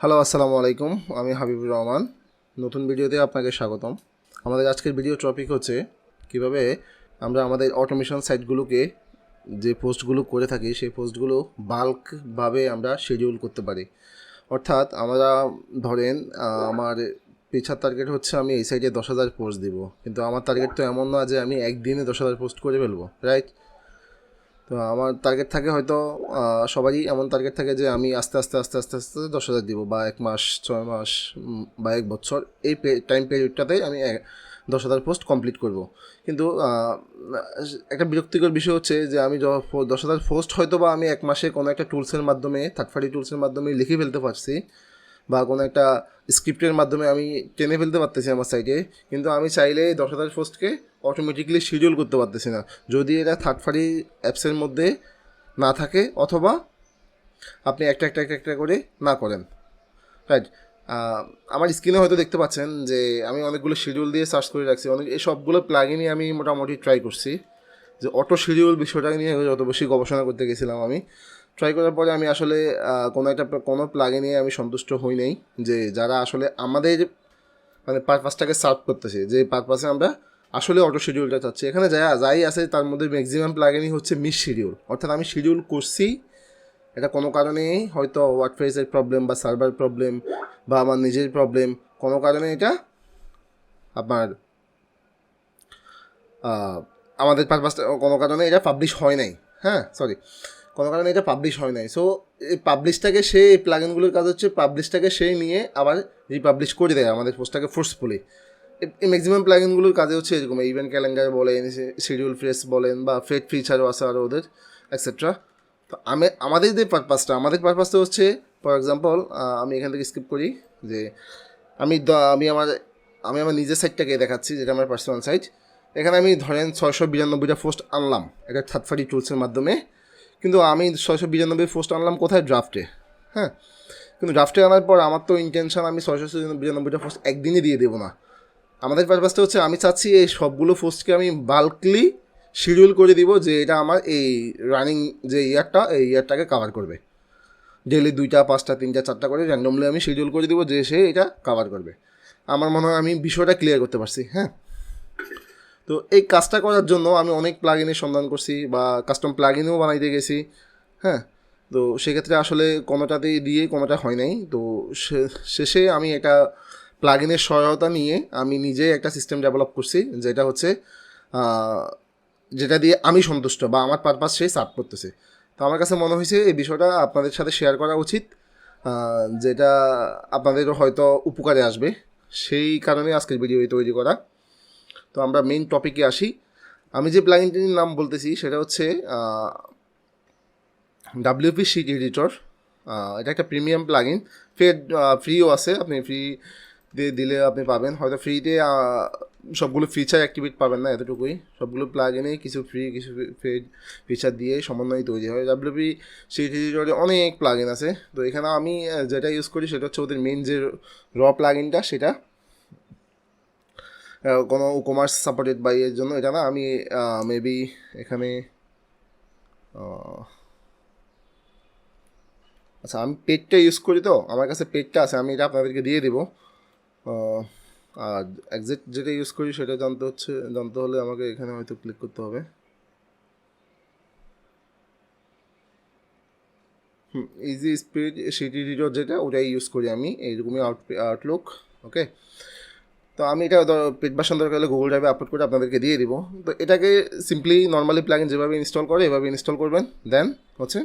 Hello, আসসালামু আলাইকুম। আমি হাবিবুর রহমান। নতুন ভিডিওতে আপনাকে স্বাগতম। আমাদের আজকের ভিডিও টপিক হচ্ছে কিভাবে আমরা আমাদের অটোমেশন সাইটগুলোকে যে পোস্টগুলো করে থাকি সেই পোস্টগুলো বাল্কভাবে আমরা শিডিউল করতে পারি। অর্থাৎ আমরা ধরেন আমার পিছার টার্গেট হচ্ছে আমি এই সাইটে 10,000 পোস্ট দিব, কিন্তু আমার টার্গেট তো এমন না যে আমি একদিনে 10,000 পোস্ট করে ফেলবো, রাইট? তো আমার টার্গেট থাকে হয়তো সবারই এমন টার্গেট থাকে যে আমি আস্তে আস্তে আস্তে আস্তে আস্তে 10,000 দিব, বা 1 মাস, 6 মাস বা 1 বছর, এই টাইম পিরিয়ডটাতে আমি 10,000 পোস্ট কমপ্লিট করব। কিন্তু একটা বিরক্তিকর বিষয় হচ্ছে যে আমি 10,000 পোস্ট হয়তো বা আমি 1 মাসে কোনো একটা টুলসের মাধ্যমে, থার্ড পার্টি টুলসের মাধ্যমে লিখে ফেলতে পারছি, বা কোনো একটা স্ক্রিপ্টের মাধ্যমে আমি টেনে ফেলতে পারতেছি আমার সাইটে, কিন্তু আমি চাইলে 10,000 পোস্টকে অটোমেটিকলি শিডিউল করতে পারতেছি না, যদি এটা থার্ড পার্টি অ্যাপসের মধ্যে না থাকে, অথবা আপনি একটা একটা একটা একটা করে না করেন, রাইট? আমার স্ক্রিনে হয়তো দেখতে পাচ্ছেন যে আমি অনেকগুলো শিডিউল দিয়ে সার্চ করে রাখছি, এই সবগুলো প্লাগইনই আমি মোটামুটি ট্রাই করছি। যে অটো শিডিউল বিষয়টা নিয়ে যত বেশি গবেষণা করতে গেছিলাম, আমি ট্রাই করার পরে আমি আসলে কোনো প্লাগইনে আমি সন্তুষ্ট হই নাই, যে যারা আসলে আমাদের মানে পারপাসটাকে সার্ভ করতেছে, যে পারপাসে আমরা আসলে অটো শিডিউলটা চাচ্ছি। এখানে যাই আছে তার মধ্যে ম্যাক্সিমাম প্লাগইনই হচ্ছে মিস শিডিউল। অর্থাৎ আমি শিডিউল করছি, এটা কোনো কারণে হয়তো ওয়ার্ডপ্রেসের প্রবলেম বা সার্ভার প্রবলেম বা আমার নিজের প্রবলেম, কোনো কারণে এটা আপনার আমাদের পারপাসটা কোনো কারণে এটা পাবলিশ হয় নাই। হ্যাঁ, সরি, কোনো কারণে এটা পাবলিশ হয় নাই। সো এই পাবলিশটাকে এই প্লাগইনগুলোর কাজ হচ্ছে পাবলিশটাকে নিয়ে আবার রিপাবলিশ করে দেয় আমাদের পোস্টটাকে ফোর্সফুলি। এই ম্যাক্সিমাম প্লাগইনগুলোর কাজে হচ্ছে এরকম, ইভেন্ট ক্যালেন্ডার বলেন, শিডিউল ফ্রেস বলেন, বা ফেড ফিচারও আছে আরও ওদের, এক্সেট্রা। তো আমাদের যে পারপাসটা হচ্ছে, ফর এক্সাম্পল আমি এখান থেকে স্কিপ করি, যে আমি আমি আমার নিজের সাইটটাকে দেখাচ্ছি, যেটা আমার পার্সোনাল সাইট। এখানে আমি ধরেন 692টা পোস্ট আনলাম এটা থার্ড পার্টি টুলসের মাধ্যমে, কিন্তু আমি 692 পোস্ট আনলাম কোথায়? ড্রাফটে। হ্যাঁ, কিন্তু ড্রাফটে আনার পর আমার তো ইন্টেনশন আমি 692টা পোস্ট একদিনে দিয়ে দেবো না। আমাদের পারপাসটা হচ্ছে আমি চাচ্ছি এই সবগুলো পোস্টকে আমি বাল্কলি শিডিউল করে দিব, যে এটা আমার এই রানিং যে এই ইয়ারটাকে কাভার করবে। ডেলি 2টা, 5টা, 3টা, 4টা করে র্যান্ডমলি আমি শিডিউল করে দিব, যে সে এটা কাভার করবে। আমার মনে হয় আমি বিষয়টা ক্লিয়ার করতে পারছি। হ্যাঁ, তো এই কাজটা করার জন্য আমি অনেক প্লাগইনের সন্ধান করছি, বা কাস্টম প্লাগইনও বানাইতে গেছি। হ্যাঁ, তো সেক্ষেত্রে আসলে কোনোটাতেই দিয়ে কোনোটা হয় নাই। তো শেষে আমি এটা প্লাগইনের সহায়তা নিয়ে আমি নিজে একটা সিস্টেম ডেভেলপ করছি, যেটা হচ্ছে যেটা দিয়ে আমি সন্তুষ্ট, বা আমার পারপাস সেই সার্ভ করতেছে। তো আমার কাছে মনে হয়েছে এই বিষয়টা আপনাদের সাথে শেয়ার করা উচিত, যেটা আপনাদেরও হয়তো উপকারে আসবে, সেই কারণে আজকের ভিডিও তৈরি করা। তো আমরা মেইন টপিকে আসি। আমি যে প্লাগইনটির নাম বলতেছি সেটা হচ্ছে WP শিট এডিটর। এটা একটা প্রিমিয়াম প্লাগইন, ফ্রিও আছে, আপনি ফ্রি দিয়ে দিলে আপনি পাবেন। হয়তো ফ্রিতে সবগুলো ফিচার অ্যাক্টিভেট পাবেন না, এতটুকুই। সবগুলো প্লাগইনে কিছু ফ্রি, কিছু পেড ফিচার দিয়ে সমন্বয় তৈরি হয়। WP শিট এডিটরে অনেক প্লাগইন আছে। তো এখানে আমি যেটা ইউজ করি সেটা হচ্ছে ওদের মেইন যে প্লাগইনটা, সেটা কোনো কমার্স সাপোর্টেড বাই এর জন্য এটা না। আমি মেবি এখানে আচ্ছা, আমি পেডটা ইউজ করি, তো আমার কাছে পেডটা আছে, আমি এটা আপনাদেরকে দিয়ে দেবো। আর এক্সাক্ট যেটা ইউজ করি সেটা জানতে হলে আমাকে এখানে হয়তো ক্লিক করতে হবে। ইজি স্পিড শিট এডিটর যেটা, ওটাই ইউজ করি আমি, এইরকমই আউটলুক। ওকে, তো আমি এটা পেড ভার্সন দরকার হলে গুগল ড্রাইভে আপলোড করে আপনাদেরকে দিয়ে দিব। তো এটাকে সিম্পলি নর্মালি প্লাগইন যেভাবে ইনস্টল করে এভাবে ইনস্টল করবেন। দেন হচ্ছে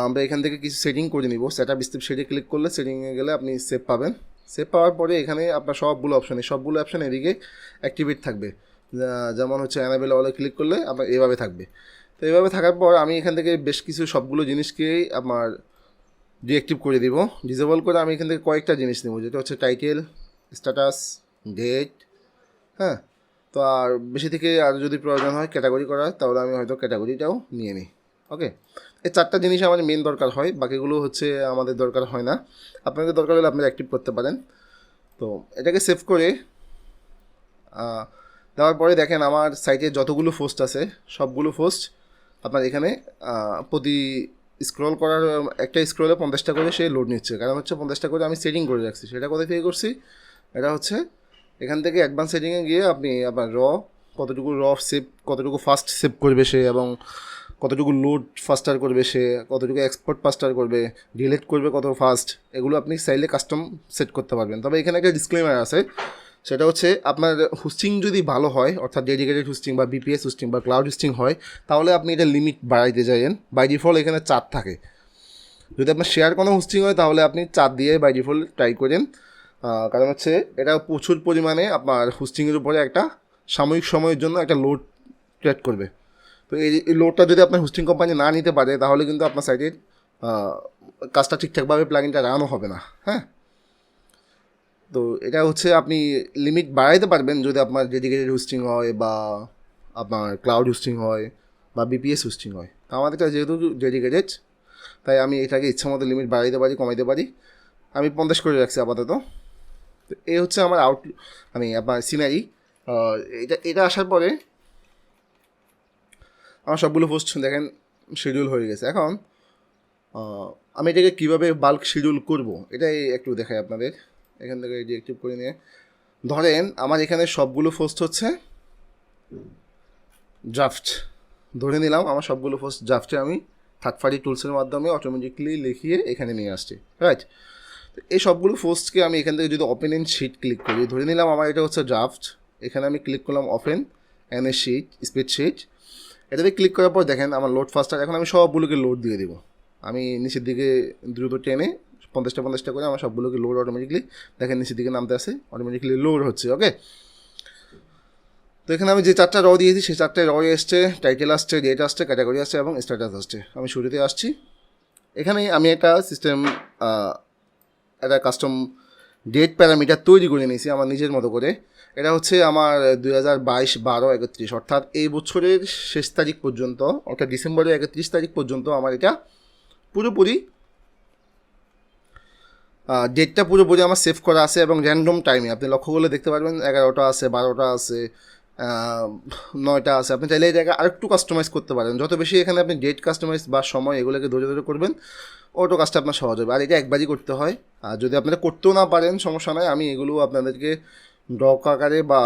আমরা এখান থেকে কিছু সেটিং করে নিব। সেট আপ স্টেপ সেটে ক্লিক করলে সেটিংয়ে গেলে আপনি সেভ পাবেন। সেভ পাওয়ার পরে এখানে আপনার সবগুলো অপশান এদিকে অ্যাক্টিভেট থাকবে। যেমন হচ্ছে অ্যানাবেল অলে ক্লিক করলে আপনার এভাবে থাকবে। তো এইভাবে থাকার পর আমি এখান থেকে বেশ কিছু সবগুলো জিনিসকেই আমার ডিঅ্যাক্টিভ করে দিব। ডিসেবল করে আমি এখান থেকে কয়েকটা জিনিস নেব, যেটা হচ্ছে টাইটেল, স্ট্যাটাস, ডেট। হ্যাঁ, তো আর বেশি থেকে আর যদি প্রয়োজন হয় ক্যাটাগরি করার, তাহলে আমি হয়তো ক্যাটাগরিটাও নিয়ে নিই। ওকে, এই 4টা জিনিস আমার মেন দরকার হয়, বাকিগুলো হচ্ছে আমাদের দরকার হয় না। আপনাদের দরকার হলে আপনারা অ্যাক্টিভ করতে পারেন। তো এটাকে সেভ করে দেওয়ার পরে দেখেন আমার সাইটে যতগুলো পোস্ট আছে সবগুলো পোস্ট আপনার এখানে প্রতি স্ক্রল করার একটা স্ক্রলে 50টা করে সে লোড নিচ্ছে, কারণ হচ্ছে 50টা করে আমি সেটিং করে রাখছি। সেটা কোথায় থেকে করছি, এটা হচ্ছে এখান থেকে অ্যাডভান্স সেটিংয়ে গিয়ে আপনি আপনার কতটুকু সেভ, কতটুকু ফাস্ট সেভ করবে সে, এবং কতটুকু লোড ফাস্টার করবে সে, কতটুকু এক্সপোর্ট ফাস্টার করবে, ডিলিট করবে কত ফাস্ট, এগুলো আপনি চাইলে কাস্টম সেট করতে পারবেন। তবে এখানে একটা ডিসক্লেমার আছে, সেটা হচ্ছে আপনার হোস্টিং যদি ভালো হয়, অর্থাৎ ডেডিকেটেড হোস্টিং বা বিপিএস হোস্টিং বা ক্লাউড হোস্টিং হয়, তাহলে আপনি এটা লিমিট বাড়াইতে যাবেন। বাই ডিফল্ট এখানে 4 থাকে। যদি আপনার শেয়ার কোনো হোস্টিং হয় তাহলে আপনি 4 দিয়ে বাই ডিফল্ট ট্রাই করেন, কারণ হচ্ছে এটা প্রচুর পরিমাণে আপনার হোস্টিংয়ের উপরে একটা সাময়িক সময়ের জন্য একটা লোড ক্রিয়েট করবে। তো এই লোডটা যদি আপনার হোস্টিং কোম্পানি না নিতে পারে, তাহলে কিন্তু আপনার সাইটের কাজটা ঠিকঠাকভাবে প্লাগিনটা রানও হবে না। হ্যাঁ, তো এটা হচ্ছে আপনি লিমিট বাড়াইতে পারবেন যদি আপনার ডেডিকেটেড হোস্টিং হয়, বা আপনার ক্লাউড হোস্টিং হয়, বা বিপিএস হোস্টিং হয়। আমাদেরটা যেহেতু ডেডিকেটেড, তাই আমি এটাকে ইচ্ছা মতো লিমিট বাড়াইতে পারি, কমাইতে পারি। আমি 50 করে রাখছি আপাতত। তো এই হচ্ছে আমার আপনার সিনারি। এটা আসার পরে আমার সবগুলো পোস্ট দেখেন শিডিউল হয়ে গেছে। এখন আমি এটাকে কীভাবে বাল্ক শিডিউল করব, এটাই একটু দেখাই আপনাদের। এখান থেকে ডিএক্টিভ করে নিয়ে ধরেন আমার এখানে সবগুলো পোস্ট হচ্ছে ড্রাফট, ধরে নিলাম আমার সবগুলো পোস্ট ড্রাফটে আমি থার্ড পার্টি টুলসের মাধ্যমে অটোমেটিকলি লিখিয়ে এখানে নিয়ে আসছি, রাইট। এই সবগুলো পোস্টকে আমি এখান থেকে যদি ওপেন এন শিট ক্লিক করি, ধরে নিলাম আমার এটা হচ্ছে ড্রাফট, এখানে আমি ক্লিক করলাম open an a sheet, spreadsheet. এটাতে ক্লিক করার পর দেখেন আমার লোড ফাস্টার। এখন আমি সবগুলোকে লোড দিয়ে দেবো। আমি নিচের দিকে দ্রুত টেনে 50টা করে আমার সবগুলোকে লোড অটোমেটিকলি দেখেন নিচের দিকে নামতে আসে, অটোমেটিকলি লোড হচ্ছে। ওকে, তো এখানে আমি যে 4টা দিয়েছি সেই 4টায় এসছে, টাইটেল আসছে, ডেট আসছে, ক্যাটাগরি আসছে এবং স্ট্যাটাস আসছে। আমি শুরুতে আসছি, এখানে আমি একটা একটা কাস্টম ডেট প্যারামিটার তৈরি করে নিয়েছি আমার নিজের মতো করে। এটা হচ্ছে আমার 2022-12-31, অর্থাৎ এই বছরের শেষ তারিখ পর্যন্ত, অর্থাৎ ডিসেম্বরের 31 তারিখ পর্যন্ত আমার এটা পুরোপুরি ডেটটা পুরোপুরি আমার সেভ করা আছে, এবং র্যান্ডম টাইমে আপনি লক্ষ্য করলে দেখতে পারবেন 11টা আছে, 12টা আছে, 9টা আছে। আপনি চাইলে এটাকে আরেকটু কাস্টমাইজ করতে পারেন। যত বেশি এখানে আপনি ডেট কাস্টমাইজ বা সময় এগুলোকে ধরে করবেন, অটো কাজটা আপনার সহজ হবে। আর এটা একবারই করতে হয়। আর যদি আপনারা করতেও না পারেন সমস্যা নয়, আমি এগুলো আপনাদেরকে ডক আকারে বা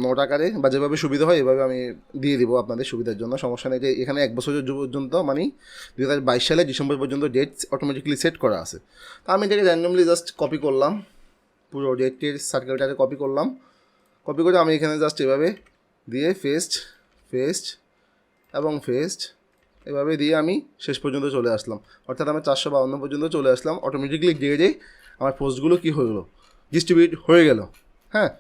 নোট আকারে বা যেভাবে সুবিধা হয় এভাবে আমি দিয়ে দিব আপনাদের সুবিধার জন্য, সমস্যা নেই। যে এখানে 1 বছরের পর্যন্ত, মানে 2022 সালে ডিসেম্বর পর্যন্ত ডেট অটোমেটিকলি সেট করা আছে। তো আমি এটাকে র্যান্ডমলি জাস্ট কপি করলাম, পুরো ডেটের সার্কেলটাকে কপি করলাম। কপি করে আমি এখানে জাস্ট এভাবে দিয়ে ফেস্ট এবং ফেস্ট এভাবে দিয়ে আমি শেষ পর্যন্ত চলে আসলাম, অর্থাৎ আমি 452 পর্যন্ত চলে আসলাম। অটোমেটিকলি ডেটে আমার পোস্টগুলো কী হয়ে গেলো, ডিস্ট্রিবিউট হয়ে গেল। হ্যাঁ,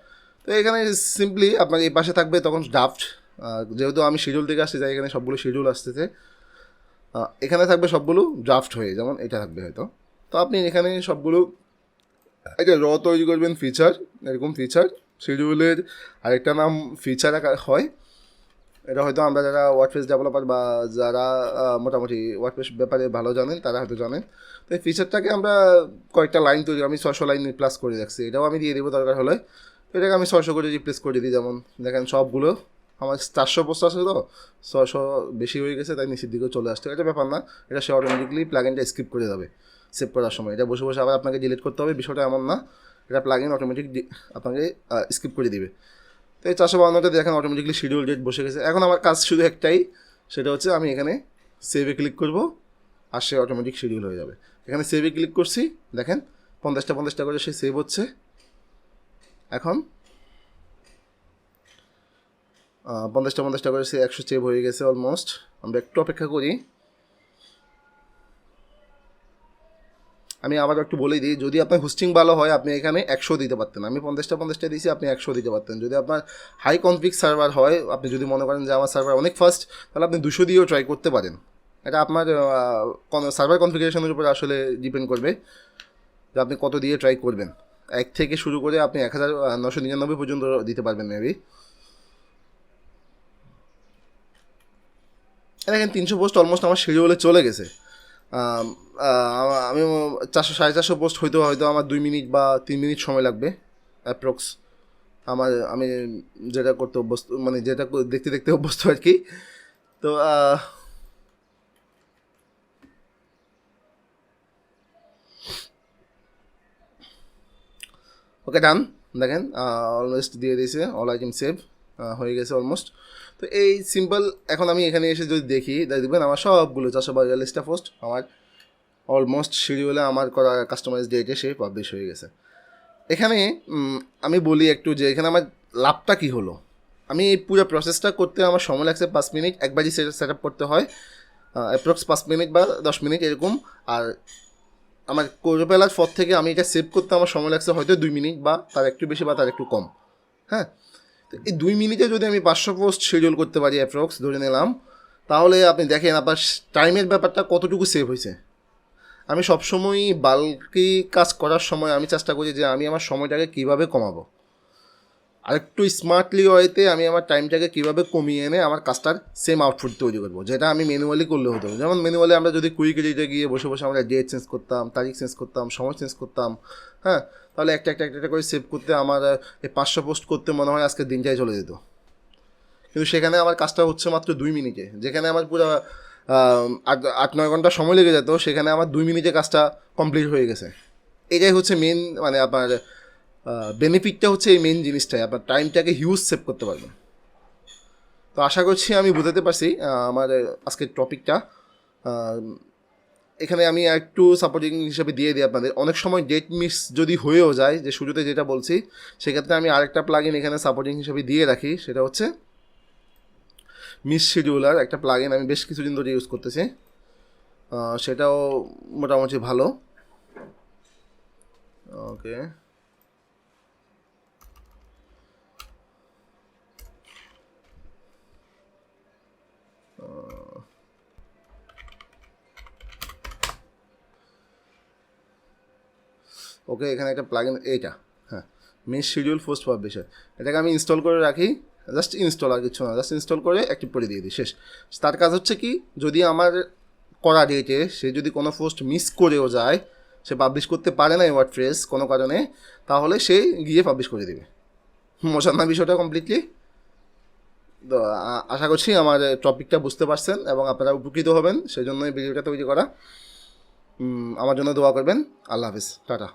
তো এখানে সিম্পলি আপনার এই পাশে থাকবে তখন ড্রাফট, যেহেতু আমি শিডিউল থেকে আসতে চাই, এখানে সবগুলো শিডিউল আসতেছে। এখানে থাকবে সবগুলো ড্রাফট হয়ে, যেমন এটা থাকবে হয়তো। তো আপনি এখানে সবগুলো এটা তৈরি করবেন ফিচার, এরকম ফিচার শিডিউলের আরেকটা নাম ফিচার হয়। এটা হয়তো আমরা যারা ওয়ার্ডপ্রেস ডেভেলপার বা যারা মোটামুটি ওয়ার্ডপ্রেস ব্যাপারে ভালো জানেন তারা হয়তো জানেন। তো এই ফিচারটাকে আমরা কয়েকটা লাইন তৈরি, আমি 600 লাইন রিপ্লেস করে রাখছি, এটাও আমি দিয়ে দেবো দরকার হলে। এটাকে আমি 600 করে রিপ্লেস করে দিই। যেমন দেখেন সবগুলো আমার 400 পোস্ট আছে, তো 600 বেশি হয়ে গেছে, তাই নিচের দিকেও চলে আসছে। এটা ব্যাপার না, এটা সে অটোমেটিকলি প্লাগইনটা স্কিপ করে যাবে সেভ করার সময়। এটা বসে আবার আপনাকে ডিলিট করতে হবে, বিষয়টা এমন না। এটা প্লাগইন অটোমেটিক আপনাকে স্কিপ করে দিবে। তো এই 452টা দেখেন অটোমেটিকলি শিডিউল ডেট বসে গেছে। এখন আমার কাজ শুধু একটাই, সেটা হচ্ছে আমি এখানে সেভে ক্লিক করব, আর সে অটোমেটিক শিডিউল হয়ে যাবে। এখানে সেভে ক্লিক করছি, দেখেন 50টা করে সে সেভ হচ্ছে। এখন 50টা করে সে 100 সেভ হয়ে গেছে অলমোস্ট। আমরা একটু অপেক্ষা করি। আমি আবার একটু বলে দিই, যদি আপনার হোস্টিং ভালো হয় আপনি এখানে 100 দিতে পারতেন। আমি 50টা দিয়েছি, আপনি 100 দিতে পারতেন। যদি আপনার হাই কনফিগ সার্ভার হয়, আপনি যদি মনে করেন যে আমার সার্ভার অনেক ফাস্ট, তাহলে আপনি 200 দিয়েও ট্রাই করতে পারেন। এটা আপনার সার্ভার কনফিগারেশনের উপরে আসলে ডিপেন্ড করবে যে আপনি কত দিয়ে ট্রাই করবেন। 1 থেকে শুরু করে আপনি 1999 পর্যন্ত দিতে পারবেন মেবি। দেখেন 300 পোস্ট অলমোস্ট আমার শিডিউলে চলে গেছে। আমি 400-450 পোস্ট হয়তো আমার 2 মিনিট বা 3 মিনিট সময় লাগবে অ্যাপ্রক্স। আমি যেটা করতে অভ্যস্ত, মানে যেটা দেখতে অভ্যস্ত আর কি। তো ওকে ডান, দেখেন অলমোস্ট দিয়ে দিয়েছে, অল আইটেম সেভ হয়ে গেছে অলমোস্ট। তো এই সিম্পল। এখন আমি এখানে এসে যদি দেখি, দেখবেন আমার সবগুলো 442টা পোস্ট আমার অলমোস্ট শিডিউলে আমার করা কাস্টমাইজ ডেটে সে পাবলিশ হয়ে গেছে। এখানে আমি বলি একটু যে এখানে আমার লাভটা কী হলো। আমি এই পুরো প্রসেসটা করতে আমার সময় লাগছে 5 মিনিট, একবারই সেট আপ করতে হয়, অ্যাপ্রক্স 5 মিনিট বা 10 মিনিট এরকম। আর আমার করে ফেলার পর থেকে আমি এটা সেভ করতে আমার সময় লাগছে হয়তো 2 মিনিট বা তার একটু বেশি বা তার একটু কম। হ্যাঁ, তো এই 2 মিনিটে যদি আমি 500 পোস্ট শিডিউল করতে পারি অ্যাপ্রক্স ধরে নিলাম, তাহলে আপনি দেখেন আপনার টাইমের ব্যাপারটা কতটুকু সেভ হয়েছে। আমি সবসময়ই বাল্কি কাজ করার সময় আমি চেষ্টা করি যে আমি আমার সময়টাকে কীভাবে কমাবো, আরেকটু স্মার্টলি ওয়েতে আমি আমার টাইমটাকে কীভাবে কমিয়ে এনে আমার কাজটার সেম আউটপুট তৈরি করবো, যেটা আমি ম্যানুয়ালি করলে হতো। যেমন ম্যানুয়ালি আমরা যদি কুইক এডিটে গিয়ে বসে বসে আমরা ডেট চেঞ্জ করতাম, তারিখ চেঞ্জ করতাম, সময় চেঞ্জ করতাম, হ্যাঁ, তাহলে একটা করে সেভ করতে আমার এই 500 পোস্ট করতে মনে হয় আজকে দিনটাই চলে যেত। কিন্তু সেখানে আমার কাজটা হচ্ছে মাত্র 2 মিনিটে, যেখানে আমার পুরো 8-9 ঘন্টা সময় লেগে যেত, সেখানে আমার 2 মিনিটে কাজটা কমপ্লিট হয়ে গেছে। এটাই হচ্ছে মেন, মানে আপনার বেনিফিটটা হচ্ছে এই মেন জিনিসটাই, আপনার টাইমটাকে হিউজ সেভ করতে পারবেন। তো আশা করছি আমি বুঝাতে পারছি আমার আজকের টপিকটা। এখানে আমি একটু সাপোর্টিং হিসেবে দিয়ে দিই আপনাদের। অনেক সময় ডেট মিস যদি হয়েও যায়, যে শুরুতে যেটা বলছি, সেক্ষেত্রে আমি আরেকটা প্লাগইন এখানে সাপোর্টিং হিসেবে দিয়ে রাখি, সেটা হচ্ছে মিস শিডিউলার। একটা প্লাগইন আমি বেশ কিছুদিন ধরে ইউজ করতেছি, সেটাও মোটামুটি ভালো। ওকে, ওকে, এখানে একটা প্লাগইন, এইটা, হ্যাঁ, মিস শিডিউল পোস্ট পাবলিশার। এটাকে আমি ইনস্টল করে রাখি, জাস্ট ইনস্টল, আর কিছু না, জাস্ট ইনস্টল করে অ্যাক্টিভ করে দিয়ে দিই, শেষ। তার কাজ হচ্ছে কি, যদি আমার করা ডেটে সে যদি কোনো পোস্ট মিস করেও যায়, সে পাবলিশ করতে পারে না ওয়ার্ডপ্রেস কোনো কারণে, তাহলে সে গিয়ে পাবলিশ করে দেবে। মজার না বিষয়টা কমপ্লিটলি? তো আশা করছি আমার টপিকটা বুঝতে পারছেন এবং আপনারা উপকৃত হবেন, সেই জন্যই ভিডিওটা তৈরি করা। আমার জন্য দোয়া করবেন। আল্লাহ হাফিজ, টাটা।